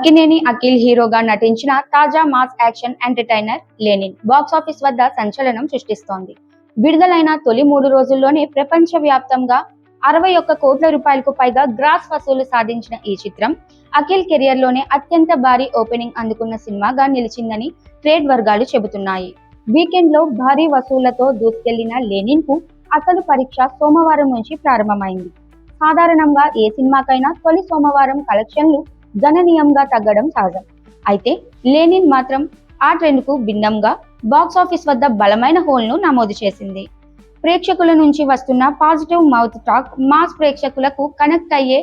అక్కినేని అఖిల్ హీరోగా నటించిన తాజా mass action entertainer Lenin box office వద్ద సంచలనం సృష్టిస్తోంది. విడుదలైన తొలి 3 రోజుల్లోనే ప్రపంచవ్యాప్తంగా 61 కోట్ల రూపాయలకు పైగా గ్రాస్ వసూలు సాధించిన ఈ చిత్రం అఖిల్ కెరియర్లోనే అత్యంత భారీ ఓపెనింగ్ అందుకున్న సినిమాగా నిలిచిందని ట్రేడ్ వర్గాలు చెబుతున్నాయి. వీకెండ్లో భారీ వసూళ్లతో దూసుకెళ్లిన లెనిన్ కు అసలు పరీక్ష సోమవారం నుంచి ప్రారంభమైంది. సాధారణంగా ఏ సినిమాకైనా తొలి సోమవారం కలెక్షన్లు గణనీయంగా తగ్గడం సహజం. అయితే లెనిన్ మాత్రం ఆ ట్రెండ్ కు భిన్నంగా బాక్సాఫీస్ వద్ద బలమైన హోల్ను నమోదు చేసింది. ప్రేక్షకుల నుంచి వస్తున్న పాజిటివ్ మౌత్ టాక్, మాస్ ప్రేక్షకులకు కనెక్ట్ అయ్యే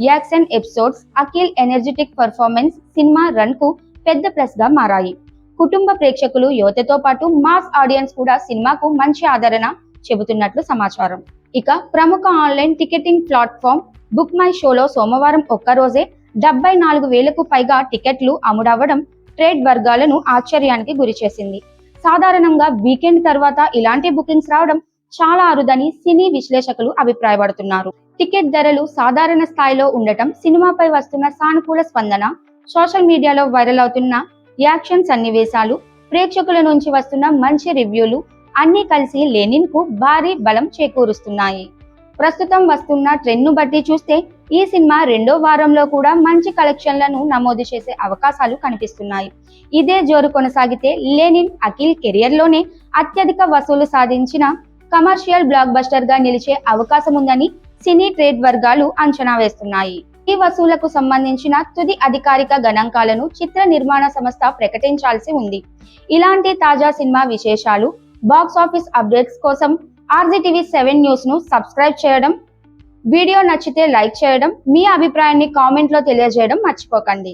action episodes, Akhil energetic performance cinema run కు పెద్ద ప్లస్ గా మారాయి. కుటుంబ ప్రేక్షకులు, యువతతో పాటు మాస్ ఆడియన్స్ కూడా సినిమాకు మంచి ఆదరణ చెబుతున్నట్లు సమాచారం. ఇక ప్రముఖ online ticketing platform book my షోలో సోమవారం ఒక్కరోజే 74,000కు పైగా టికెట్లు అమ్ముడవ్వడం ట్రేడ్ వర్గాలను ఆశ్చర్యానికి గురిచేసింది. సాధారణంగా వీకెండ్ తర్వాత ఇలాంటి బుకింగ్స్ రావడం చాలా అరుదని సినీ విశ్లేషకులు అభిప్రాయపడుతున్నారు. టికెట్ ధరలు సాధారణ స్థాయిలో ఉండటం, సినిమాపై వస్తున్న సానుకూల స్పందన, సోషల్ మీడియాలో వైరల్ అవుతున్న యాక్షన్ సన్నివేశాలు, ప్రేక్షకుల నుంచి వస్తున్న మంచి రివ్యూలు అన్నీ కలిసి లెనిన్ కు భారీ బలం చేకూరుస్తున్నాయి. ప్రస్తుతం వస్తున్న ట్రెండ్ను బట్టి చూస్తే ఈ సినిమా రెండో వారంలో కూడా మంచి కలెక్షన్లను నమోదు చేసే అవకాశాలు కనిపిస్తున్నాయి. ఇదే జోరు కొనసాగితే లెనిన్ అఖిల్ కెరియర్లోనే అత్యధిక వసూలు సాధించిన కమర్షియల్ బ్లాక్ బస్టర్ గా నిలిచే అవకాశం ఉందని సినీ ట్రేడ్ వర్గాలు అంచనా వేస్తున్నాయి. ఈ వసూళ్లకు సంబంధించిన తుది అధికారిక గణాంకాలను చిత్ర నిర్మాణ సంస్థ ప్రకటించాల్సి ఉంది. ఇలాంటి తాజా సినిమా విశేషాలు, బాక్స్ ఆఫీస్ అప్డేట్స్ కోసం RZTV7 న్యూస్ ను సబ్స్క్రైబ్ చేయడం, వీడియో నచ్చితే లైక్ చేయడం, మీ అభిప్రాయాన్ని కామెంట్లో తెలియజేయడం మర్చిపోకండి.